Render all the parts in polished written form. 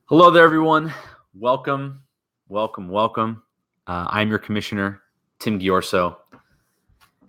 Hello there, everyone. Welcome. I'm your commissioner, Tim Giorso,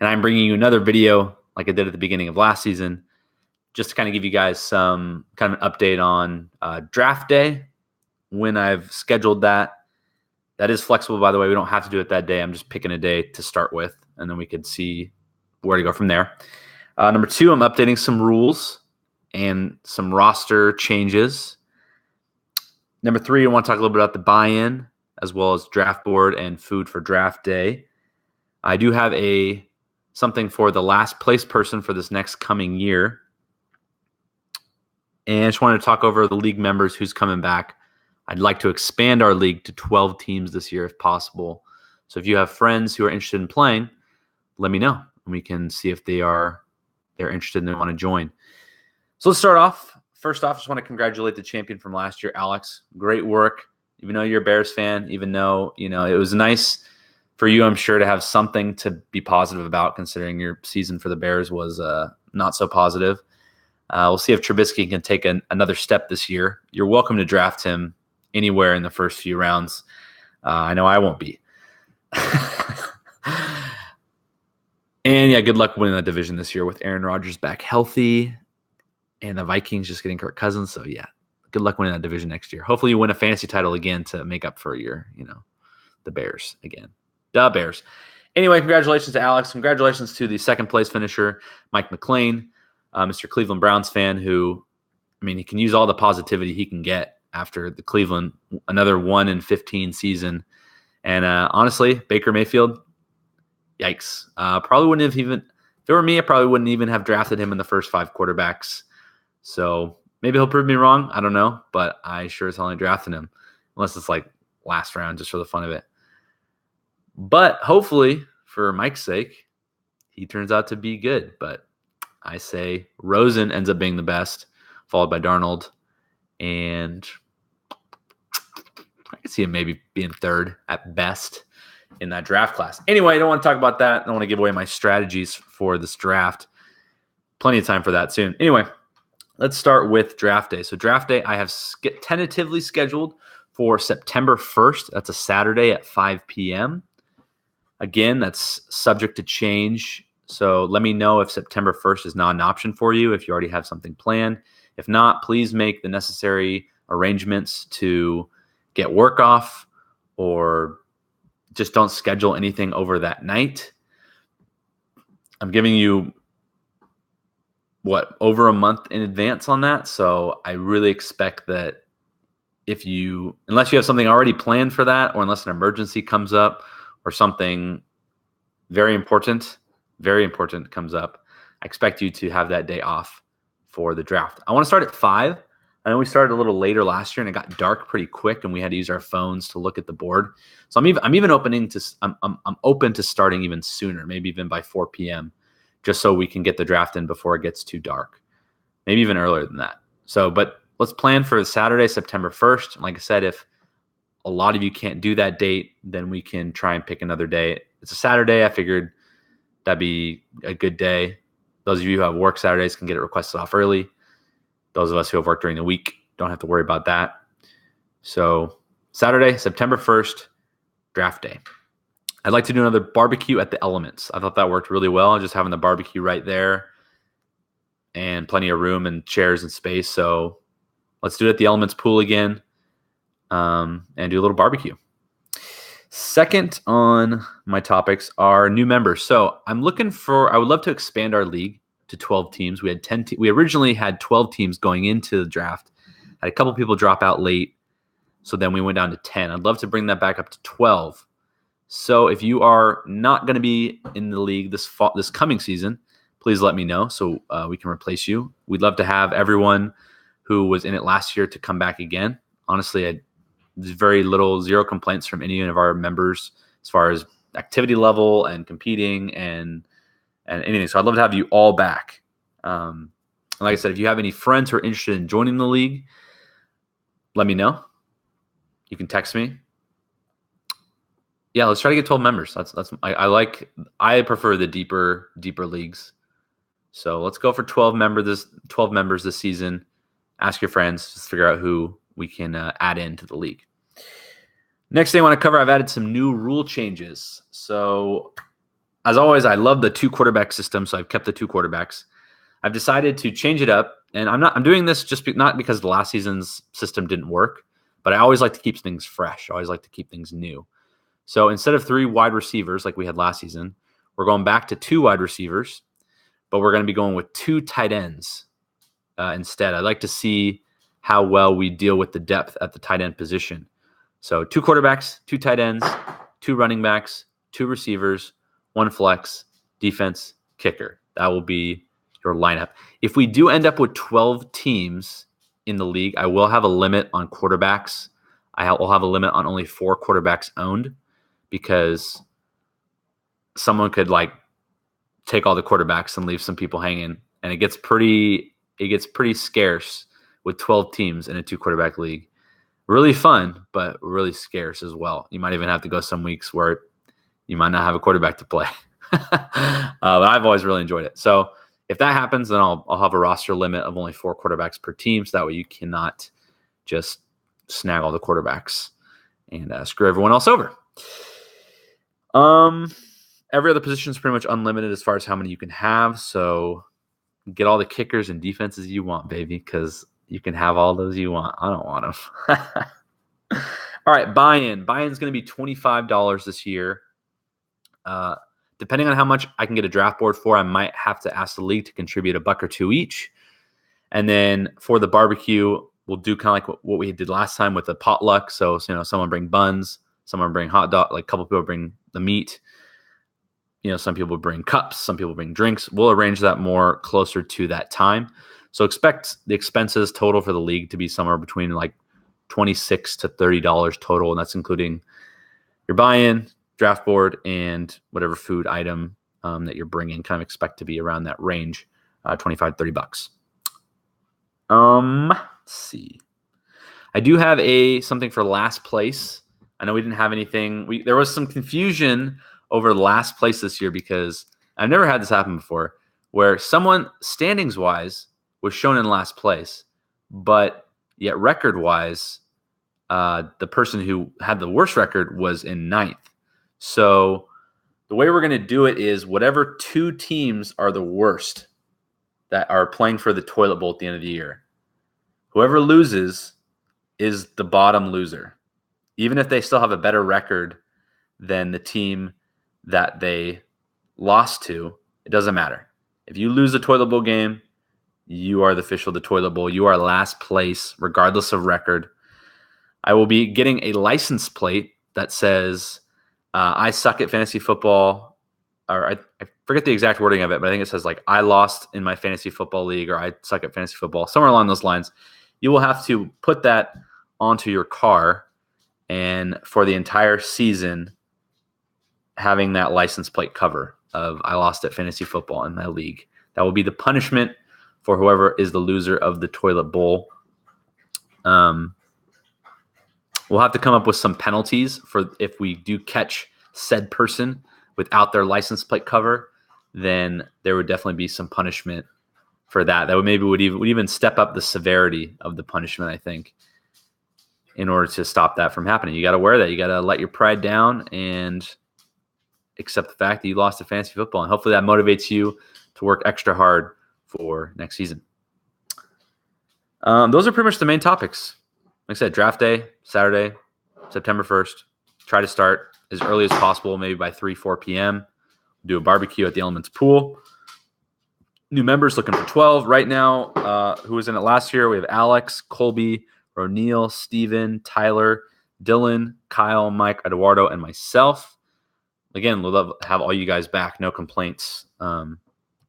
and I'm bringing you another video like I did at the beginning of last season, just to kind of give you guys some kind of an update on draft day, when I've scheduled that. That is flexible, by the way. We don't have to do it that day. I'm just picking a day to start with, and then we could see where to go from there. Number two, I'm updating some rules and some roster changes. Number three, I want to talk a little bit about the buy-in, as well as draft board and food for draft day. I do have something for the last place person for this next coming year. And I just wanted to talk over the league members who's coming back. I'd like to expand our league to 12 teams this year if possible. So if you have friends who are interested in playing, let me know, and we can see if they're interested and they want to join. So let's start off. First off, I just want to congratulate the champion from last year, Alex. Great work. Even though you're a Bears fan, even though, it was nice for you, I'm sure, to have something to be positive about, considering your season for the Bears was not so positive. We'll see if Trubisky can take another step this year. You're welcome to draft him anywhere in the first few rounds. I know I won't be. And yeah, good luck winning that division this year with Aaron Rodgers back healthy and the Vikings just getting Kirk Cousins. So yeah, good luck winning that division next year. Hopefully you win a fantasy title again to make up for the Bears again. The Bears. Anyway, congratulations to Alex. Congratulations to the second place finisher, Mike McLean, Mr. Cleveland Browns fan, who, he can use all the positivity he can get after the Cleveland, another 1-15 season. And honestly, Baker Mayfield, yikes. Probably wouldn't have even, if it were me, I probably wouldn't even have drafted him in the first 5 quarterbacks. So maybe he'll prove me wrong. I don't know, but I sure as hell ain't drafting him unless it's like last round just for the fun of it. But hopefully, for Mike's sake, he turns out to be good. But I say Rosen ends up being the best, followed by Darnold. And I can see him maybe being third at best in that draft class. Anyway, I don't want to talk about that. I don't want to give away my strategies for this draft. Plenty of time for that soon. Anyway, let's start with draft day. So draft day, I have tentatively scheduled for September 1st. That's a Saturday at 5 p.m. Again, that's subject to change. So let me know if September 1st is not an option for you, if you already have something planned. If not, please make the necessary arrangements to get work off, or just don't schedule anything over that night. I'm giving you over a month in advance on that. So I really expect that unless you have something already planned for that, or unless an emergency comes up or something very important comes up, I expect you to have that day off for the draft. I want to start at 5. I know we started a little later last year and it got dark pretty quick and we had to use our phones to look at the board. So I'm open to starting even sooner, maybe even by 4 p.m. just so we can get the draft in before it gets too dark. Maybe even earlier than that. But let's plan for Saturday, September 1st. Like I said, if a lot of you can't do that date, then we can try and pick another day. It's a Saturday. I figured that'd be a good day. Those of you who have work Saturdays can get it requested off early. Those of us who have worked during the week don't have to worry about that. So Saturday, September 1st, draft day. I'd like to do another barbecue at the Elements. I thought that worked really well, just having the barbecue right there and plenty of room and chairs and space. So let's do it at the Elements pool again, and do a little barbecue. Second on my topics are new members. So I would love to expand our league to 12 teams. We had 10. We originally had 12 teams going into the draft. Had a couple people drop out late, so then we went down to 10. I'd love to bring that back up to 12. So if you are not going to be in the league this coming season, please let me know so we can replace you. We'd love to have everyone who was in it last year to come back again. Honestly, there's zero complaints from any of our members as far as activity level and competing and anything. So I'd love to have you all back. Like I said, if you have any friends who are interested in joining the league, let me know. You can text me. Yeah, let's try to get 12 members. I prefer the deeper leagues. So let's go for 12 members this season. Ask your friends, just figure out who we can add into the league. Next thing I want to cover, I've added some new rule changes. So as always, I love the 2 quarterback system, so I've kept the 2 quarterbacks. I've decided to change it up, and I'm doing this just not because the last season's system didn't work, but I always like to keep things fresh. I always like to keep things new. So instead of 3 wide receivers like we had last season, we're going back to 2 wide receivers, but we're going to be going with 2 tight ends instead. I'd like to see how well we deal with the depth at the tight end position. So 2 quarterbacks, 2 tight ends, 2 running backs, 2 receivers, 1 flex, defense, kicker. That will be your lineup. If we do end up with 12 teams in the league, I will have a limit on quarterbacks. I will have a limit on only 4 quarterbacks owned, because someone could take all the quarterbacks and leave some people hanging, and it gets pretty scarce with 12 teams in a 2 quarterback league. Really fun, but really scarce as well. You might even have to go some weeks where you might not have a quarterback to play. But I've always really enjoyed it. So if that happens, then I'll have a roster limit of only 4 quarterbacks per team, so that way you cannot just snag all the quarterbacks and screw everyone else over. Every other position is pretty much unlimited as far as how many you can have. So get all the kickers and defenses you want, baby, because you can have all those you want. I don't want them. All right, buy-in. Buy-in is going to be $25 this year. Depending on how much I can get a draft board for, I might have to ask the league to contribute $1 or $2 each. And then for the barbecue, we'll do kind of like what we did last time with the potluck. So someone bring buns, someone bring hot dog, like a couple people bring the meat. Some people bring cups, some people bring drinks. We'll arrange that more closer to that time. So expect the expenses total for the league to be somewhere between like $26 to $30 total, and that's including your buy-in, draft board, and whatever food item that you're bringing. Kind of expect to be around that range, $25 to $30. Let's see. I do have something for last place. I know we didn't have anything. There was some confusion over last place this year because I've never had this happen before, where someone standings-wise was shown in last place, but yet record-wise, the person who had the worst record was in 9th. So the way we're going to do it is whatever 2 teams are the worst that are playing for the toilet bowl at the end of the year, whoever loses is the bottom loser, even if they still have a better record than the team that they lost to. It doesn't matter. If you lose a toilet bowl game, you are the official of the toilet bowl. You are last place, regardless of record. I will be getting a license plate that says, I suck at fantasy football, or I forget the exact wording of it, but I think it says I lost in my fantasy football league, or I suck at fantasy football, somewhere along those lines. You will have to put that onto your car, and for the entire season, having that license plate cover of I lost at fantasy football in my league. That will be the punishment for whoever is the loser of the toilet bowl. We'll have to come up with some penalties for if we do catch said person without their license plate cover, then there would definitely be some punishment for that. That would even step up the severity of the punishment, I think, in order to stop that from happening. You got to wear that. You got to let your pride down and accept the fact that you lost to fantasy football. And hopefully that motivates you to work extra hard for next season. Those are pretty much the main topics. Like I said, draft day, Saturday, September 1st. Try to start as early as possible, maybe by 4 p.m. Do a barbecue at the Elements Pool. New members looking for 12 right now. Who was in it last year? We have Alex, Colby, Ronil, Steven, Tyler, Dylan, Kyle, Mike, Eduardo, and myself. Again, we'd love to have all you guys back. No complaints from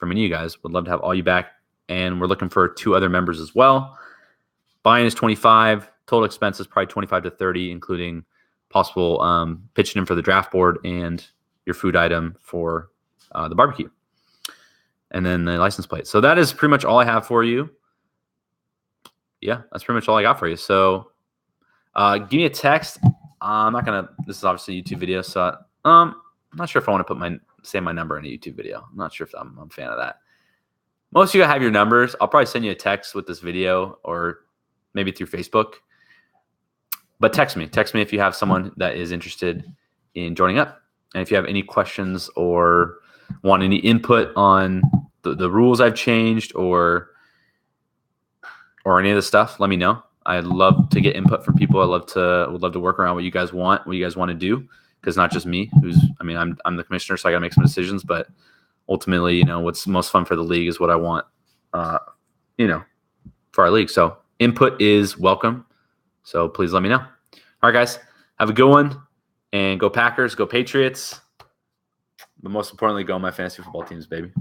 any of you guys. Would love to have all you back. And we're looking for 2 other members as well. Buy-in is $25. Total expenses probably $25 to $30, including possible pitching in for the draft board and your food item for the barbecue. And then the license plate. So that is pretty much all I have for you. Yeah, that's pretty much all I got for you. So give me a text. I'm not going to – this is obviously a YouTube video, so I'm not sure if I want to put say my number in a YouTube video. I'm not sure if I'm a fan of that. Most of you have your numbers. I'll probably send you a text with this video or maybe through Facebook. But text me if you have someone that is interested in joining up. And if you have any questions or want any input on the rules I've changed or any of the stuff, let me know. I'd love to get input from people. Would love to work around what you guys want to do. Because not just me, I'm the commissioner, so I got to make some decisions. But ultimately, what's most fun for the league is what I want, for our league. So input is welcome. So please let me know. All right, guys, have a good one, and go Packers, go Patriots. But most importantly, go my fantasy football teams, baby.